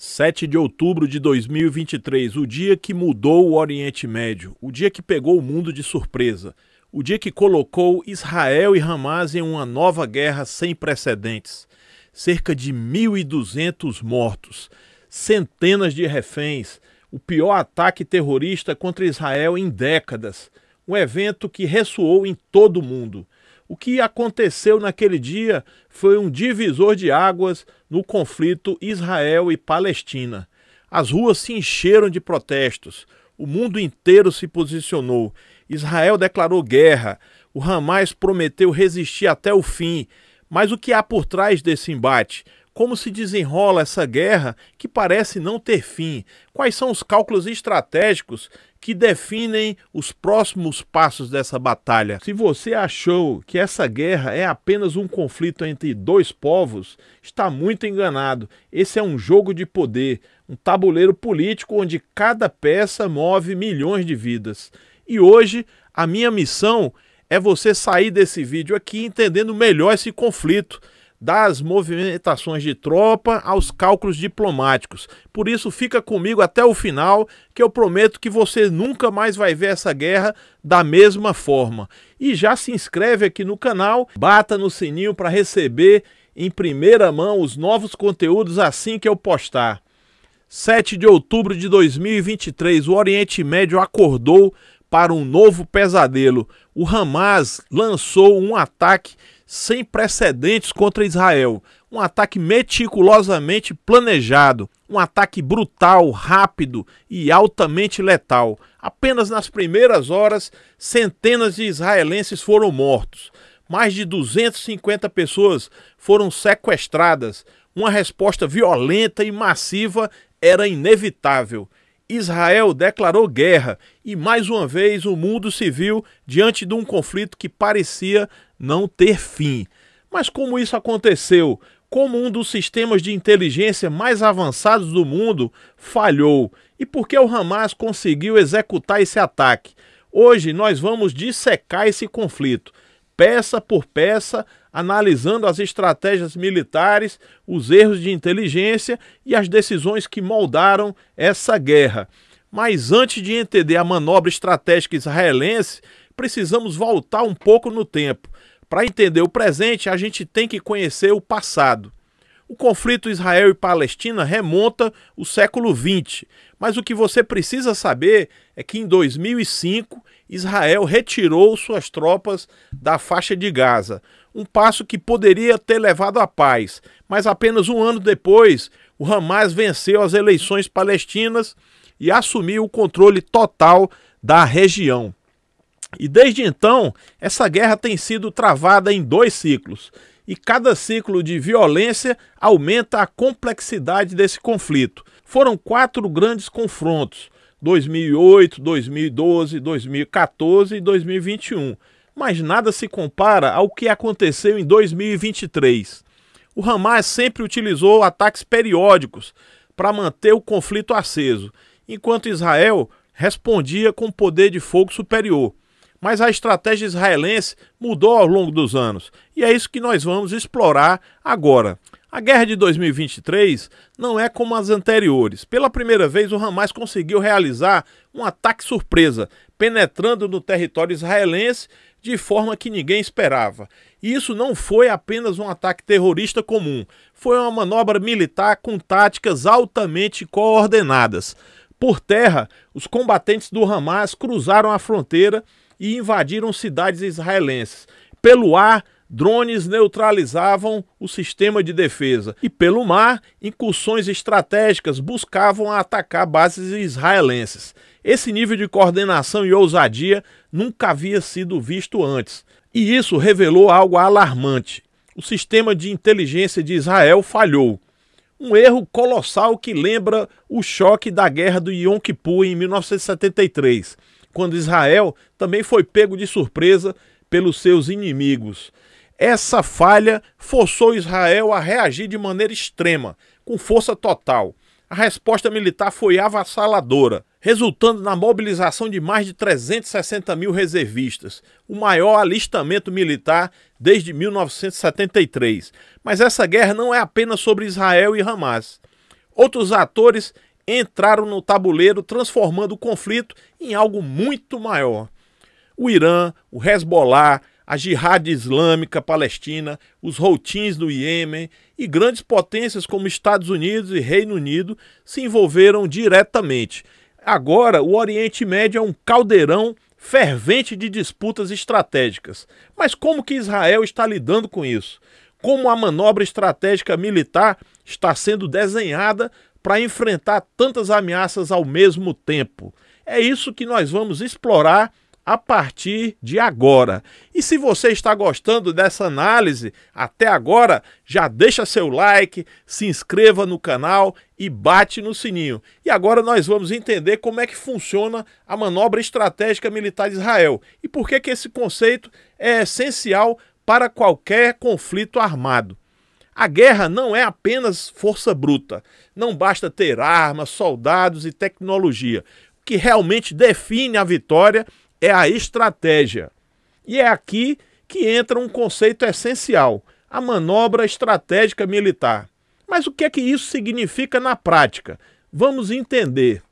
7 de outubro de 2023, o dia que mudou o Oriente Médio, o dia que pegou o mundo de surpresa, o dia que colocou Israel e Hamas em uma nova guerra sem precedentes. Cerca de 1.200 mortos, centenas de reféns, o pior ataque terrorista contra Israel em décadas, um evento que ressoou em todo o mundo. O que aconteceu naquele dia foi um divisor de águas no conflito Israel e Palestina. As ruas se encheram de protestos, o mundo inteiro se posicionou, Israel declarou guerra, o Hamas prometeu resistir até o fim. Mas o que há por trás desse embate? Como se desenrola essa guerra que parece não ter fim? Quais são os cálculos estratégicos que definem os próximos passos dessa batalha? Se você achou que essa guerra é apenas um conflito entre dois povos, está muito enganado. Esse é um jogo de poder, um tabuleiro político onde cada peça move milhões de vidas. E hoje, a minha missão é você sair desse vídeo aqui entendendo melhor esse conflito, das movimentações de tropa aos cálculos diplomáticos. Por isso, fica comigo até o final, que eu prometo que você nunca mais vai ver essa guerra da mesma forma. E já se inscreve aqui no canal, bata no sininho para receber em primeira mão os novos conteúdos assim que eu postar. 7 de outubro de 2023, o Oriente Médio acordou para um novo pesadelo. O Hamas lançou um ataque sem precedentes contra Israel, um ataque meticulosamente planejado, um ataque brutal, rápido e altamente letal. Apenas nas primeiras horas, centenas de israelenses foram mortos, mais de 250 pessoas foram sequestradas. Uma resposta violenta e massiva era inevitável. Israel declarou guerra e, mais uma vez, o mundo se viu diante de um conflito que parecia não ter fim. Mas como isso aconteceu? Como um dos sistemas de inteligência mais avançados do mundo falhou? E por que o Hamas conseguiu executar esse ataque? Hoje nós vamos dissecar esse conflito, peça por peça, analisando as estratégias militares, os erros de inteligência e as decisões que moldaram essa guerra. Mas antes de entender a manobra estratégica israelense, precisamos voltar um pouco no tempo. Para entender o presente, a gente tem que conhecer o passado. O conflito Israel e Palestina remonta ao século XX, mas o que você precisa saber é que em 2005 Israel retirou suas tropas da faixa de Gaza, um passo que poderia ter levado à paz, mas apenas um ano depois o Hamas venceu as eleições palestinas e assumiu o controle total da região. E desde então, essa guerra tem sido travada em 2 ciclos, e cada ciclo de violência aumenta a complexidade desse conflito. Foram 4 grandes confrontos, 2008, 2012, 2014 e 2021, mas nada se compara ao que aconteceu em 2023. O Hamas sempre utilizou ataques periódicos para manter o conflito aceso, enquanto Israel respondia com poder de fogo superior. Mas a estratégia israelense mudou ao longo dos anos, e é isso que nós vamos explorar agora. A guerra de 2023 não é como as anteriores. Pela primeira vez, o Hamas conseguiu realizar um ataque surpresa, penetrando no território israelense de forma que ninguém esperava. E isso não foi apenas um ataque terrorista comum, foi uma manobra militar com táticas altamente coordenadas. Por terra, os combatentes do Hamas cruzaram a fronteira e invadiram cidades israelenses. Pelo ar, drones neutralizavam o sistema de defesa. E pelo mar, incursões estratégicas buscavam atacar bases israelenses. Esse nível de coordenação e ousadia nunca havia sido visto antes. E isso revelou algo alarmante. O sistema de inteligência de Israel falhou. Um erro colossal que lembra o choque da guerra do Yom Kippur em 1973. Quando Israel também foi pego de surpresa pelos seus inimigos. Essa falha forçou Israel a reagir de maneira extrema, com força total. A resposta militar foi avassaladora, resultando na mobilização de mais de 360 mil reservistas, o maior alistamento militar desde 1973. Mas essa guerra não é apenas sobre Israel e Hamas. Outros atores entraram no tabuleiro, transformando o conflito em algo muito maior. O Irã, o Hezbollah, a Jihad Islâmica Palestina, os Houthis do Iêmen e grandes potências como Estados Unidos e Reino Unido se envolveram diretamente. Agora, o Oriente Médio é um caldeirão fervente de disputas estratégicas. Mas como que Israel está lidando com isso? Como a manobra estratégica militar está sendo desenhada para enfrentar tantas ameaças ao mesmo tempo? É isso que nós vamos explorar a partir de agora. E se você está gostando dessa análise até agora, já deixa seu like, se inscreva no canal e bate no sininho. E agora nós vamos entender como é que funciona a manobra estratégica militar de Israel e por que esse conceito é essencial para qualquer conflito armado. A guerra não é apenas força bruta, não basta ter armas, soldados e tecnologia. O que realmente define a vitória é a estratégia. E é aqui que entra um conceito essencial, a manobra estratégica militar. Mas o que é que isso significa na prática? Vamos entender.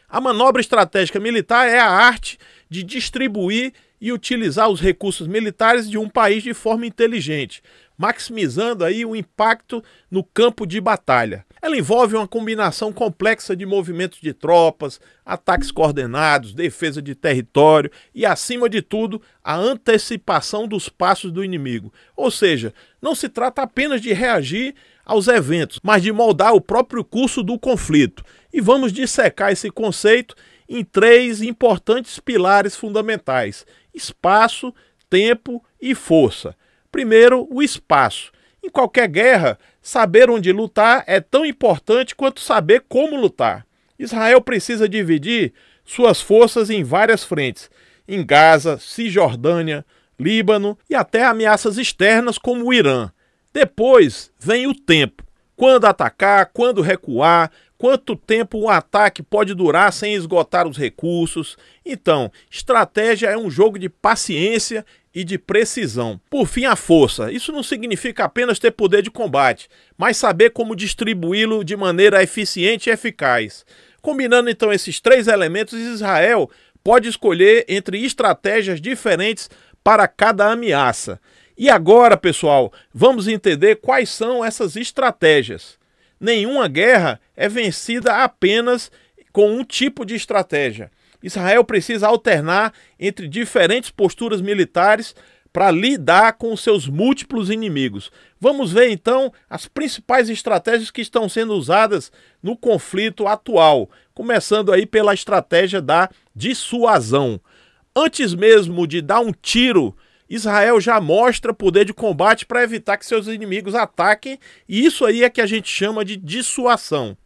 A manobra estratégica militar é a arte de distribuir e utilizar os recursos militares de um país de forma inteligente, maximizando aí o impacto no campo de batalha. Ela envolve uma combinação complexa de movimentos de tropas, ataques coordenados, defesa de território e, acima de tudo, a antecipação dos passos do inimigo. Ou seja, não se trata apenas de reagir aos eventos, mas de moldar o próprio curso do conflito. E vamos dissecar esse conceito em 3 importantes pilares fundamentais: espaço, tempo e força. Primeiro, o espaço. Em qualquer guerra, saber onde lutar é tão importante quanto saber como lutar. Israel precisa dividir suas forças em várias frentes: em Gaza, Cisjordânia, Líbano e até ameaças externas como o Irã. Depois vem o tempo. Quando atacar, quando recuar, quanto tempo um ataque pode durar sem esgotar os recursos. Então, estratégia é um jogo de paciência e de precisão. Por fim, a força. Isso não significa apenas ter poder de combate, mas saber como distribuí-lo de maneira eficiente e eficaz. Combinando então esses 3 elementos, Israel pode escolher entre estratégias diferentes para cada ameaça. E agora, pessoal, vamos entender quais são essas estratégias. Nenhuma guerra é vencida apenas com um tipo de estratégia. Israel precisa alternar entre diferentes posturas militares para lidar com seus múltiplos inimigos. Vamos ver então as principais estratégias que estão sendo usadas no conflito atual, começando aí pela estratégia da dissuasão. Antes mesmo de dar um tiro, Israel já mostra poder de combate para evitar que seus inimigos ataquem, e isso aí é que a gente chama de dissuasão.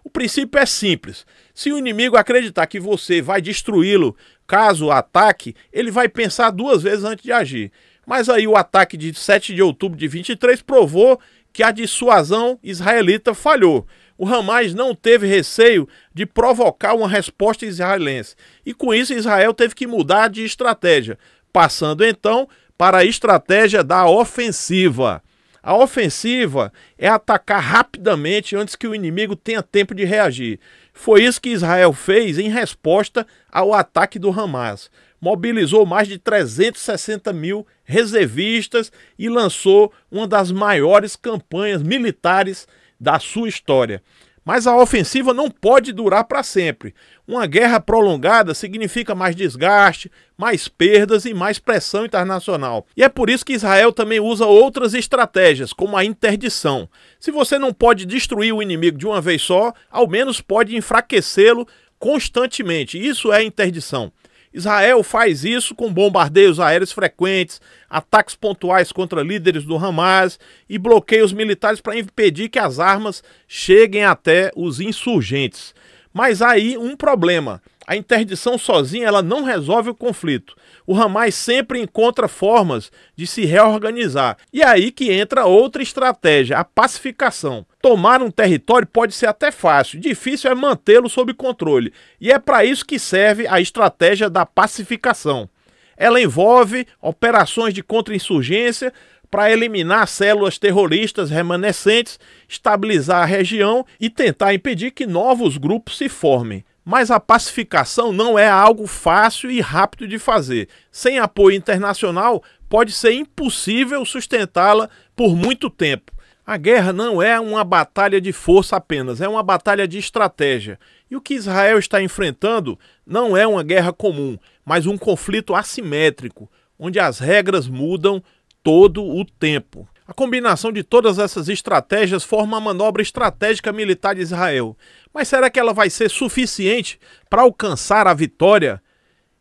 O princípio é simples: se o inimigo acreditar que você vai destruí-lo caso ataque, ele vai pensar 2 vezes antes de agir. Mas aí o ataque de 7 de outubro de 23 provou que a dissuasão israelita falhou. O Hamas não teve receio de provocar uma resposta israelense. E com isso Israel teve que mudar de estratégia, passando então para a estratégia da ofensiva. A ofensiva é atacar rapidamente antes que o inimigo tenha tempo de reagir. Foi isso que Israel fez em resposta ao ataque do Hamas. Mobilizou mais de 360 mil reservistas e lançou uma das maiores campanhas militares da sua história. Mas a ofensiva não pode durar para sempre. Uma guerra prolongada significa mais desgaste, mais perdas e mais pressão internacional. E é por isso que Israel também usa outras estratégias, como a interdição. Se você não pode destruir o inimigo de uma vez só, ao menos pode enfraquecê-lo constantemente. Isso é interdição. Israel faz isso com bombardeios aéreos frequentes, ataques pontuais contra líderes do Hamas e bloqueios militares para impedir que as armas cheguem até os insurgentes. Mas há aí um problema: a interdição sozinha ela não resolve o conflito. O Hamas sempre encontra formas de se reorganizar. E é aí que entra outra estratégia: a pacificação. Tomar um território pode ser até fácil, difícil é mantê-lo sob controle. E é para isso que serve a estratégia da pacificação. Ela envolve operações de contra-insurgência para eliminar células terroristas remanescentes, estabilizar a região e tentar impedir que novos grupos se formem. Mas a pacificação não é algo fácil e rápido de fazer. Sem apoio internacional, pode ser impossível sustentá-la por muito tempo. A guerra não é uma batalha de força apenas, é uma batalha de estratégia. E o que Israel está enfrentando não é uma guerra comum, mas um conflito assimétrico, onde as regras mudam todo o tempo. A combinação de todas essas estratégias forma uma manobra estratégica militar de Israel. Mas será que ela vai ser suficiente para alcançar a vitória?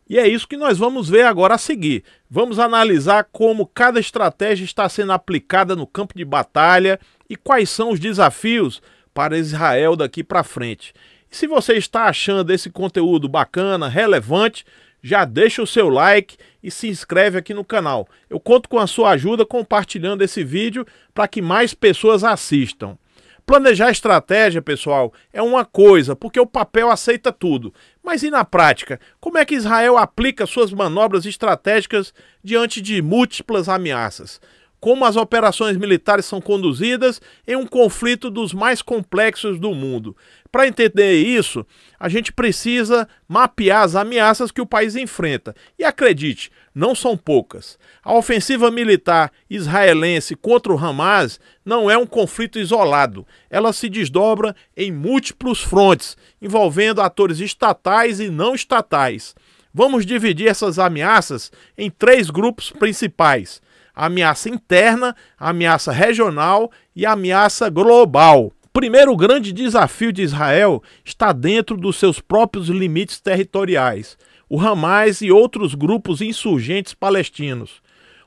E é isso que nós vamos ver agora a seguir. Vamos analisar como cada estratégia está sendo aplicada no campo de batalha e quais são os desafios para Israel daqui para frente. E se você está achando esse conteúdo bacana, relevante, já deixa o seu like e se inscreve aqui no canal. Eu conto com a sua ajuda compartilhando esse vídeo para que mais pessoas assistam. Planejar estratégia, pessoal, é uma coisa, porque o papel aceita tudo. Mas e na prática? Como é que Israel aplica suas manobras estratégicas diante de múltiplas ameaças? Como as operações militares são conduzidas em um conflito dos mais complexos do mundo? Para entender isso, a gente precisa mapear as ameaças que o país enfrenta. E acredite, não são poucas. A ofensiva militar israelense contra o Hamas não é um conflito isolado. Ela se desdobra em múltiplos frontes, envolvendo atores estatais e não estatais. Vamos dividir essas ameaças em 3 grupos principais: a ameaça interna, a ameaça regional e a ameaça global. Primeiro, o grande desafio de Israel está dentro dos seus próprios limites territoriais. O Hamas e outros grupos insurgentes palestinos.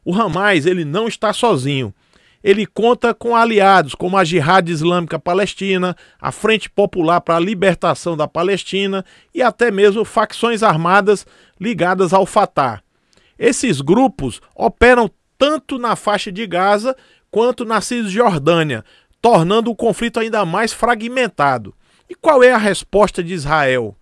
O Hamas, ele não está sozinho. Ele conta com aliados como a Jihad Islâmica Palestina, a Frente Popular para a Libertação da Palestina e até mesmo facções armadas ligadas ao Fatah. Esses grupos operam tanto na faixa de Gaza quanto na Cisjordânia, tornando o conflito ainda mais fragmentado. E qual é a resposta de Israel?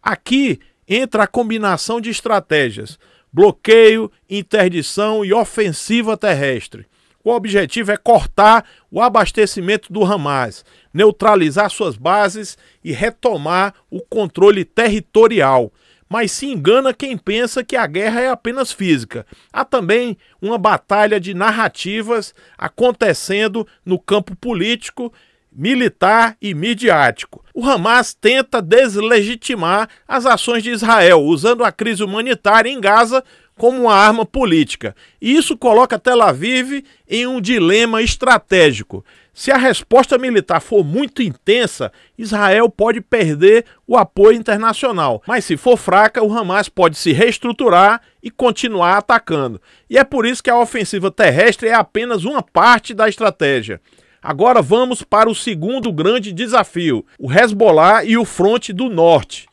Aqui entra a combinação de estratégias: bloqueio, interdição e ofensiva terrestre. O objetivo é cortar o abastecimento do Hamas, neutralizar suas bases e retomar o controle territorial. Mas se engana quem pensa que a guerra é apenas física. Há também uma batalha de narrativas acontecendo no campo político, militar e midiático. O Hamas tenta deslegitimar as ações de Israel, usando a crise humanitária em Gaza como uma arma política. E isso coloca Tel Aviv em um dilema estratégico. Se a resposta militar for muito intensa, Israel pode perder o apoio internacional. Mas se for fraca, o Hamas pode se reestruturar e continuar atacando. E é por isso que a ofensiva terrestre é apenas uma parte da estratégia. Agora vamos para o segundo grande desafio: o Hezbollah e o Fronte do Norte.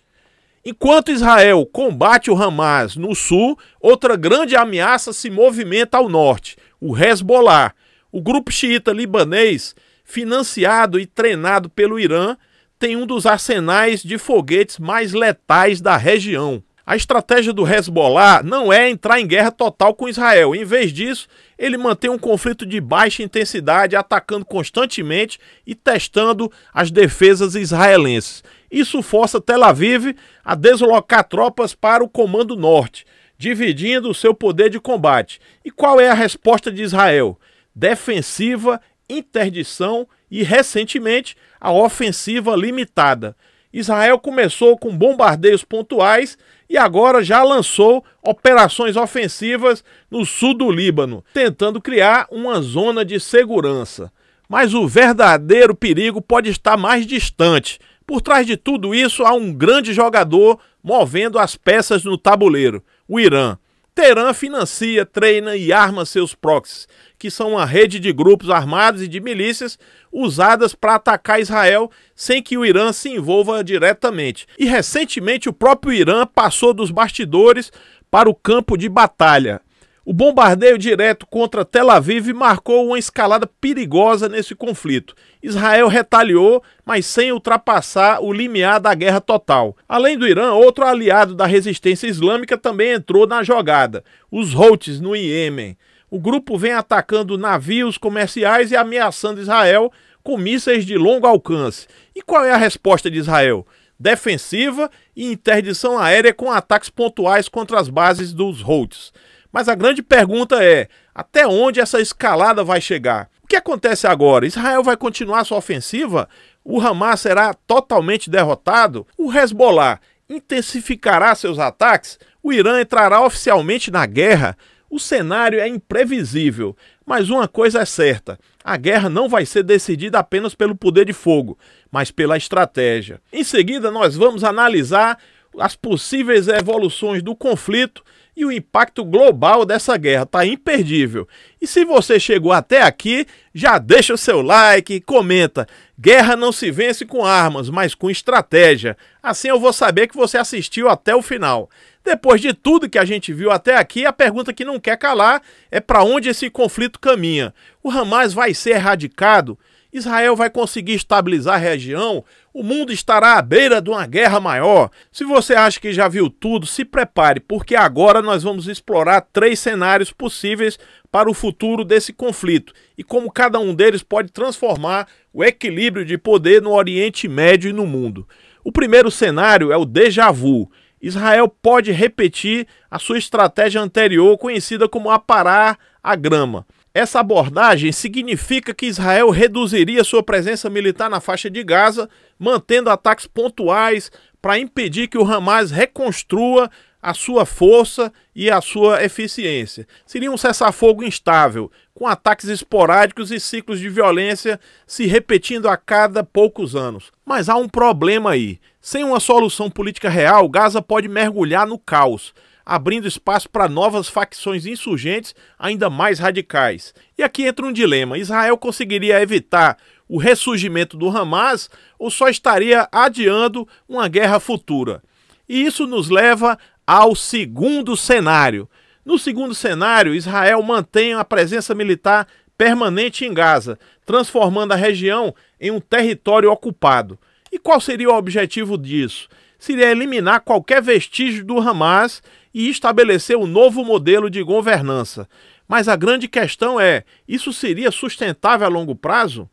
Enquanto Israel combate o Hamas no sul, outra grande ameaça se movimenta ao norte: o Hezbollah. O grupo xiita libanês, financiado e treinado pelo Irã, tem um dos arsenais de foguetes mais letais da região. A estratégia do Hezbollah não é entrar em guerra total com Israel. Em vez disso, ele mantém um conflito de baixa intensidade, atacando constantemente e testando as defesas israelenses. Isso força Tel Aviv a deslocar tropas para o Comando Norte, dividindo o seu poder de combate. E qual é a resposta de Israel? Defensiva, interdição e, recentemente, a ofensiva limitada. Israel começou com bombardeios pontuais e agora já lançou operações ofensivas no sul do Líbano, tentando criar uma zona de segurança. Mas o verdadeiro perigo pode estar mais distante. Por trás de tudo isso há um grande jogador movendo as peças no tabuleiro: o Irã. Teherã financia, treina e arma seus proxies, que são uma rede de grupos armados e de milícias usadas para atacar Israel sem que o Irã se envolva diretamente. E recentemente o próprio Irã passou dos bastidores para o campo de batalha. O bombardeio direto contra Tel Aviv marcou uma escalada perigosa nesse conflito. Israel retaliou, mas sem ultrapassar o limiar da guerra total. Além do Irã, outro aliado da resistência islâmica também entrou na jogada: os Houthis no Iêmen. O grupo vem atacando navios comerciais e ameaçando Israel com mísseis de longo alcance. E qual é a resposta de Israel? Defensiva e interdição aérea com ataques pontuais contra as bases dos Houthis. Mas a grande pergunta é, até onde essa escalada vai chegar? O que acontece agora? Israel vai continuar sua ofensiva? O Hamas será totalmente derrotado? O Hezbollah intensificará seus ataques? O Irã entrará oficialmente na guerra? O cenário é imprevisível, mas uma coisa é certa, a guerra não vai ser decidida apenas pelo poder de fogo, mas pela estratégia. Em seguida, nós vamos analisar as possíveis evoluções do conflito e o impacto global dessa guerra. Tá imperdível. E se você chegou até aqui, já deixa o seu like, comenta. Guerra não se vence com armas, mas com estratégia. Assim eu vou saber que você assistiu até o final. Depois de tudo que a gente viu até aqui, a pergunta que não quer calar é para onde esse conflito caminha. O Hamas vai ser erradicado? Israel vai conseguir estabilizar a região? O mundo estará à beira de uma guerra maior? Se você acha que já viu tudo, se prepare, porque agora nós vamos explorar 3 cenários possíveis para o futuro desse conflito e como cada um deles pode transformar o equilíbrio de poder no Oriente Médio e no mundo. O primeiro cenário é o déjà vu. Israel pode repetir a sua estratégia anterior, conhecida como aparar a grama. Essa abordagem significa que Israel reduziria sua presença militar na faixa de Gaza, mantendo ataques pontuais para impedir que o Hamas reconstrua a sua força e a sua eficiência. Seria um cessar-fogo instável, com ataques esporádicos e ciclos de violência se repetindo a cada poucos anos. Mas há um problema aí. Sem uma solução política real, Gaza pode mergulhar no caos, abrindo espaço para novas facções insurgentes ainda mais radicais. E aqui entra um dilema: Israel conseguiria evitar o ressurgimento do Hamas ou só estaria adiando uma guerra futura? E isso nos leva ao segundo cenário. No segundo cenário, Israel mantém a presença militar permanente em Gaza, transformando a região em um território ocupado. E qual seria o objetivo disso? Seria eliminar qualquer vestígio do Hamas e estabelecer um novo modelo de governança. Mas a grande questão é, isso seria sustentável a longo prazo?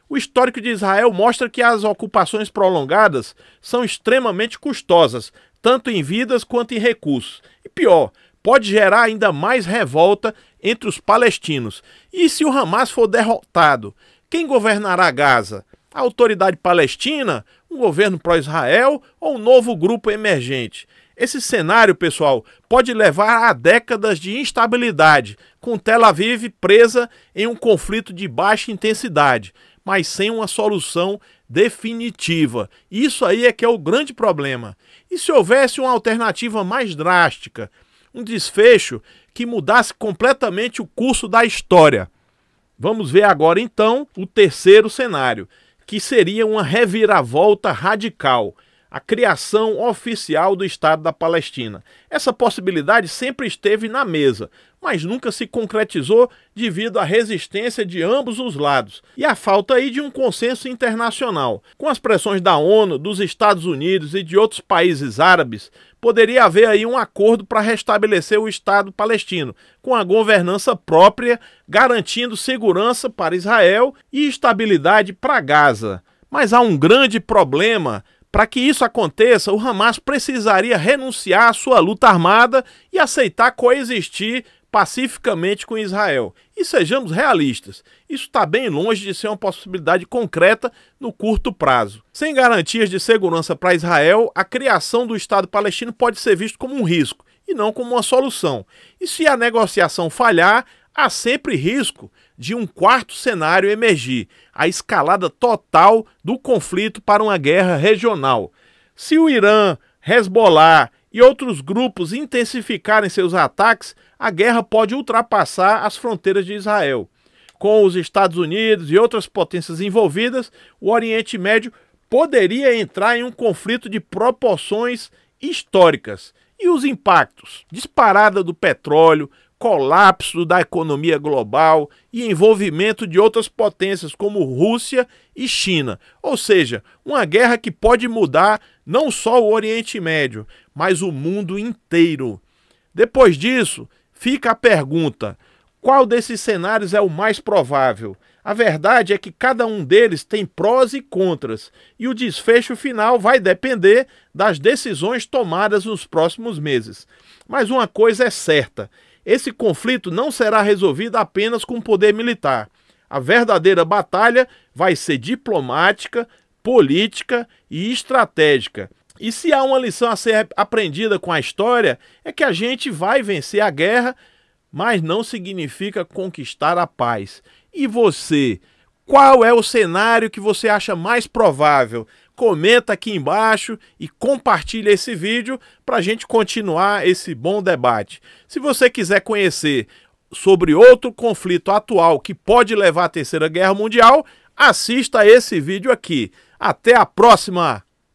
O histórico de Israel mostra que as ocupações prolongadas são extremamente custosas, tanto em vidas quanto em recursos. E pior, pode gerar ainda mais revolta entre os palestinos. E se o Hamas for derrotado, quem governará Gaza? A autoridade palestina, um governo pró-Israel ou um novo grupo emergente? Esse cenário, pessoal, pode levar a décadas de instabilidade, com Tel Aviv presa em um conflito de baixa intensidade, mas sem uma solução definitiva. Isso aí é que é o grande problema. E se houvesse uma alternativa mais drástica, um desfecho que mudasse completamente o curso da história? Vamos ver agora então o terceiro cenário, que seria uma reviravolta radical, a criação oficial do Estado da Palestina. Essa possibilidade sempre esteve na mesa, mas nunca se concretizou devido à resistência de ambos os lados e à falta aí de um consenso internacional. Com as pressões da ONU, dos Estados Unidos e de outros países árabes, poderia haver aí um acordo para restabelecer o Estado palestino, com a governança própria, garantindo segurança para Israel e estabilidade para Gaza. Mas há um grande problema. Para que isso aconteça, o Hamas precisaria renunciar à sua luta armada e aceitar coexistir pacificamente com Israel. E sejamos realistas, isso está bem longe de ser uma possibilidade concreta no curto prazo. Sem garantias de segurança para Israel, a criação do Estado palestino pode ser visto como um risco e não como uma solução. E se a negociação falhar, há sempre risco de um quarto cenário emergir, a escalada total do conflito para uma guerra regional. Se o Irã, Hezbollah e outros grupos intensificarem seus ataques, a guerra pode ultrapassar as fronteiras de Israel. Com os Estados Unidos e outras potências envolvidas, o Oriente Médio poderia entrar em um conflito de proporções históricas. E os impactos? Disparada do petróleo, colapso da economia global e envolvimento de outras potências como Rússia e China. Ou seja, uma guerra que pode mudar não só o Oriente Médio, mas o mundo inteiro. Depois disso, fica a pergunta: Qual desses cenários é o mais provável? A verdade é que cada um deles tem prós e contras, e o desfecho final vai depender das decisões tomadas nos próximos meses. Mas uma coisa é certa: esse conflito não será resolvido apenas com poder militar. A verdadeira batalha vai ser diplomática, política e estratégica. E se há uma lição a ser aprendida com a história, é que a gente vai vencer a guerra, mas não significa conquistar a paz. E você? Qual é o cenário que você acha mais provável? Comenta aqui embaixo e compartilha esse vídeo para a gente continuar esse bom debate. Se você quiser conhecer sobre outro conflito atual que pode levar à Terceira Guerra Mundial, assista a esse vídeo aqui. Até a próxima!